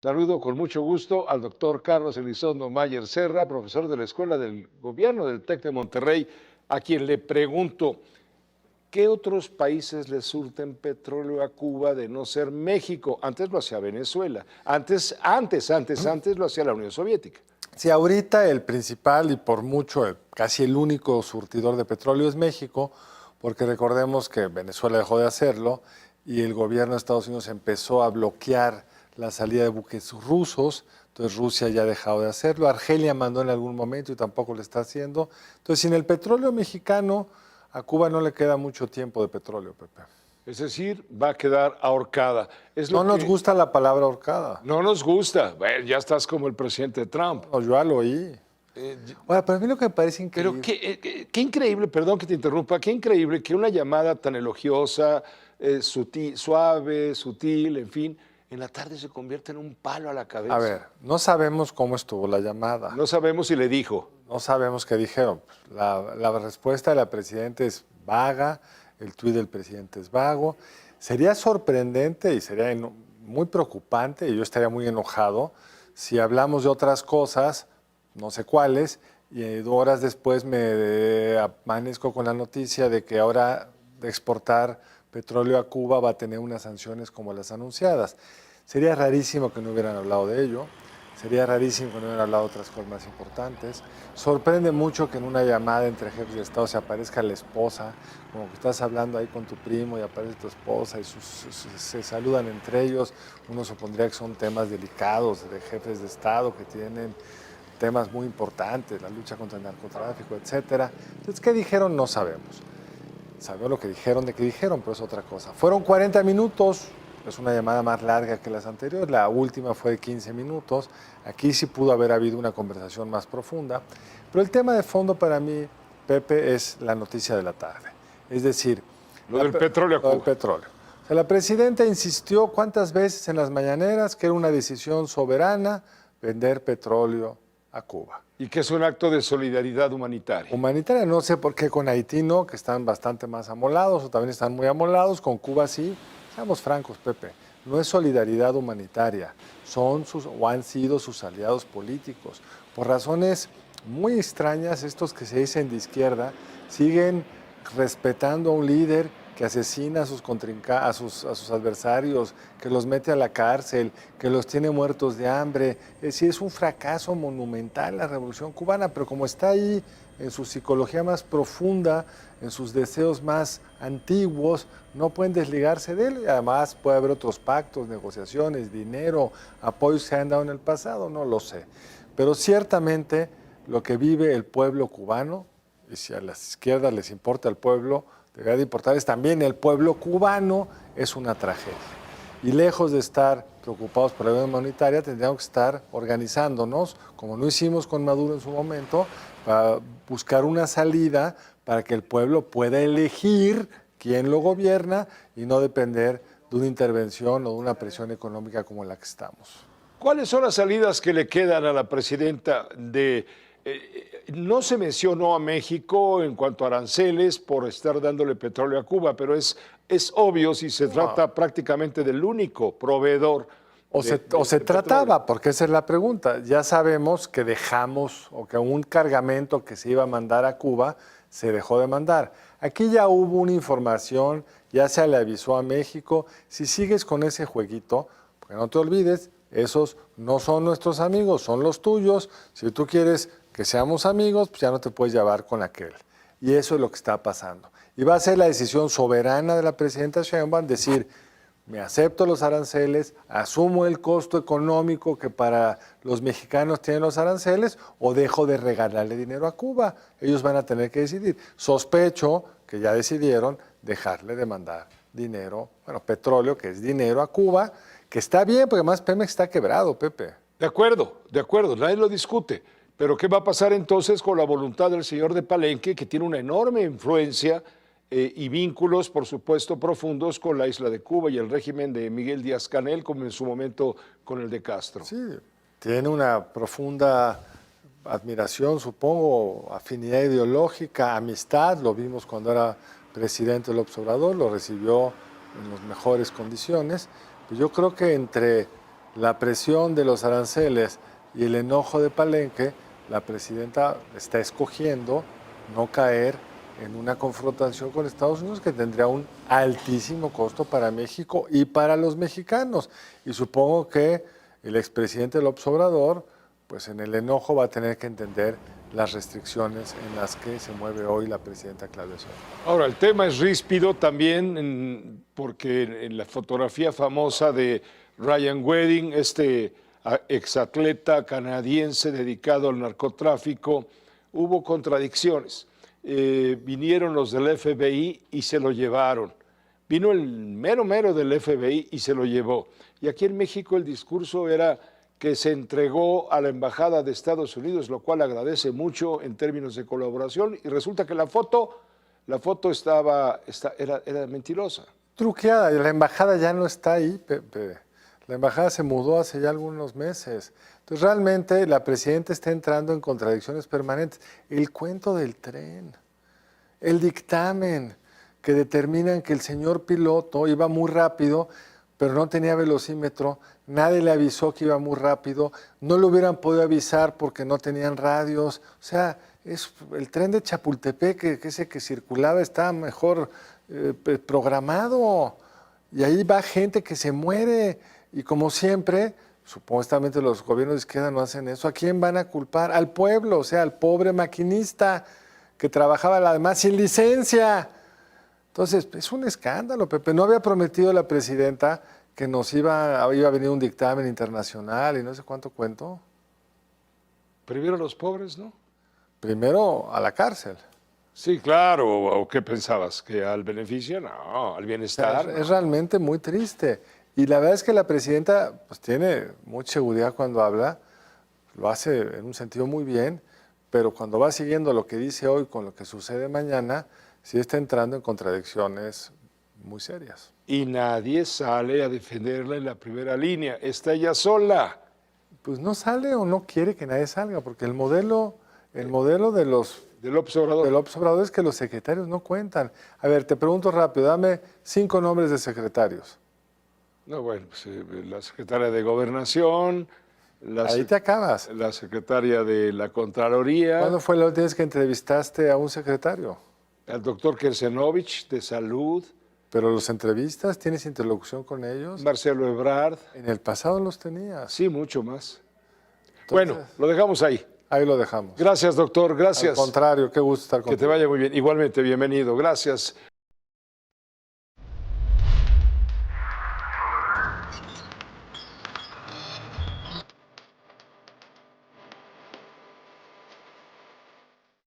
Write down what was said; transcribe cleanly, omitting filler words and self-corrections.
Saludo con mucho gusto al doctor Carlos Elizondo Mayer Serra, profesor de la Escuela del Gobierno del TEC de Monterrey, a quien le pregunto, ¿qué otros países le surten petróleo a Cuba de no ser México? Antes lo hacía Venezuela, antes lo hacía la Unión Soviética. Sí, ahorita el principal y por mucho, casi el único surtidor de petróleo es México, porque recordemos que Venezuela dejó de hacerlo y el gobierno de Estados Unidos empezó a bloquear la salida de buques rusos, entonces Rusia ya ha dejado de hacerlo, Argelia mandó en algún momento y tampoco lo está haciendo. Entonces, sin el petróleo mexicano, a Cuba no le queda mucho tiempo de petróleo, Pepe. Es decir, va a quedar ahorcada. Es No lo nos que gusta la palabra ahorcada. no nos gusta. Bueno, ya estás como el presidente Trump. No, yo ya lo oí. Eh, Ahora, para mí lo que me parece Pero increíble... qué increíble, perdón que te interrumpa, qué increíble que una llamada tan elogiosa, suave, sutil, en fin, en la tarde se convierta en un palo a la cabeza. A ver, no sabemos cómo estuvo la llamada. No sabemos si le dijo. No sabemos qué dijeron. La respuesta de la presidenta es vaga, el tuit del presidente es vago. Sería sorprendente y sería muy preocupante, y yo estaría muy enojado, si hablamos de otras cosas, no sé cuáles, y horas después me amanezco con la noticia de que ahora de exportar petróleo a Cuba va a tener unas sanciones como las anunciadas. Sería rarísimo que no hubieran hablado de ello. Sería rarísimo que no hubieran hablado de otras cosas más importantes. Sorprende mucho que en una llamada entre jefes de Estado se aparezca la esposa, como que estás hablando ahí con tu primo y aparece tu esposa y se saludan entre ellos. Uno supondría que son temas delicados de jefes de Estado que tienen temas muy importantes, la lucha contra el narcotráfico, etcétera. Entonces, ¿qué dijeron? No sabemos. Sabemos lo que dijeron de qué dijeron, pero es otra cosa. Fueron 40 minutos, es una llamada más larga que las anteriores, la última fue de 15 minutos, aquí sí pudo haber habido una conversación más profunda, pero el tema de fondo para mí, Pepe, es la noticia de la tarde, es decir, Lo del petróleo a lo del Cuba. petróleo. O sea, la presidenta insistió cuántas veces en las mañaneras que era una decisión soberana vender petróleo a Cuba. Y que es un acto de solidaridad humanitaria. Humanitaria, no sé por qué con Haití no, que están bastante más amolados o también están muy amolados, con Cuba sí. Seamos francos, Pepe, no es solidaridad humanitaria, son sus o han sido sus aliados políticos. Por razones muy extrañas, estos que se dicen de izquierda siguen respetando a un líder que asesina a sus adversarios, que los mete a la cárcel, que los tiene muertos de hambre. Es decir, es un fracaso monumental la Revolución Cubana, pero como está ahí en su psicología más profunda, en sus deseos más antiguos, no pueden desligarse de él. Y además puede haber otros pactos, negociaciones, dinero, apoyos que se han dado en el pasado, no lo sé. Pero ciertamente lo que vive el pueblo cubano, y si a las izquierdas les importa el pueblo, debería de importarles también el pueblo cubano, es una tragedia. Y lejos de estar preocupados por la ayuda humanitaria, tendríamos que estar organizándonos, como lo hicimos con Maduro en su momento, para buscar una salida para que el pueblo pueda elegir quién lo gobierna y no depender de una intervención o de una presión económica como la que estamos. ¿Cuáles son las salidas que le quedan a la presidenta de... no se mencionó a México en cuanto a aranceles por estar dándole petróleo a Cuba, pero es obvio si se trata prácticamente del único proveedor. O se trataba, porque esa es la pregunta. Ya sabemos que dejamos, o que un cargamento que se iba a mandar a Cuba se dejó de mandar. Aquí ya hubo una información, ya se le avisó a México. Si sigues con ese jueguito, porque no te olvides, esos no son nuestros amigos, son los tuyos. Si tú quieres que seamos amigos, pues ya no te puedes llevar con aquel. Y eso es lo que está pasando. Y va a ser la decisión soberana de la presidenta Sheinbaum decir, me acepto los aranceles, asumo el costo económico que para los mexicanos tienen los aranceles o dejo de regalarle dinero a Cuba. Ellos van a tener que decidir. Sospecho que ya decidieron dejarle de mandar dinero, bueno, petróleo, que es dinero a Cuba, que está bien, porque además Pemex está quebrado, Pepe. De acuerdo, nadie lo discute. Pero ¿qué va a pasar entonces con la voluntad del señor de Palenque, que tiene una enorme influencia y vínculos, por supuesto, profundos con la isla de Cuba y el régimen de Miguel Díaz-Canel, como en su momento con el de Castro? Sí, tiene una profunda admiración, supongo, afinidad ideológica, amistad, lo vimos cuando era presidente del López Obrador, lo recibió en las mejores condiciones. Pues yo creo que entre la presión de los aranceles y el enojo de Palenque, la presidenta está escogiendo no caer en una confrontación con Estados Unidos que tendría un altísimo costo para México y para los mexicanos. Y supongo que el expresidente López Obrador, pues en el enojo va a tener que entender las restricciones en las que se mueve hoy la presidenta Claudia Sheinbaum. Ahora, el tema es ríspido también porque en la fotografía famosa de Ryan Wedding, este exatleta canadiense dedicado al narcotráfico, hubo contradicciones. Vinieron los del FBI y se lo llevaron. Vino el mero del FBI y se lo llevó. Y aquí en México el discurso era que se entregó a la Embajada de Estados Unidos, lo cual agradece mucho en términos de colaboración, y resulta que la foto era mentirosa. Truqueada, y la embajada ya no está ahí, Pepe. La embajada se mudó hace ya algunos meses. Entonces realmente la presidenta está entrando en contradicciones permanentes. El cuento del tren, el dictamen que determinan que el señor piloto iba muy rápido, pero no tenía velocímetro, nadie le avisó que iba muy rápido, no le hubieran podido avisar porque no tenían radios. O sea, es el tren de Chapultepec, que ese que circulaba, estaba mejor programado. Y ahí va gente que se muere. Y como siempre, supuestamente los gobiernos de izquierda no hacen eso. ¿A quién van a culpar? Al pueblo, o sea, al pobre maquinista que trabajaba además sin licencia. Entonces, es un escándalo, Pepe. No había prometido la presidenta que nos iba a venir un dictamen internacional y no sé cuánto cuento. Primero los pobres, ¿no? Primero a la cárcel. Sí, claro. ¿O qué pensabas? ¿Que al beneficio? No, al bienestar. Es realmente muy triste. Y la verdad es que la presidenta pues, tiene mucha seguridad cuando habla, lo hace en un sentido muy bien, pero cuando va siguiendo lo que dice hoy con lo que sucede mañana, sí está entrando en contradicciones muy serias. Y nadie sale a defenderla en la primera línea. Está ella sola. Pues no sale o no quiere que nadie salga, porque el modelo de los Del López Obrador. de López Obrador es que los secretarios no cuentan. A ver, te pregunto rápido, dame 5 nombres de secretarios. No, bueno, pues, la secretaria de Gobernación, Ahí te acabas. la secretaria de la Contraloría, ¿Cuándo fue la última vez que entrevistaste a un secretario? el doctor Kersenovich de Salud, Pero los entrevistas, ¿tienes interlocución con ellos? Marcelo Ebrard, En el pasado los tenías. sí, mucho más. Entonces, Bueno, lo dejamos ahí. ahí lo dejamos. Gracias, doctor, gracias. Al contrario, qué gusto estar Que contigo. te vaya muy bien. Igualmente, bienvenido. Gracias.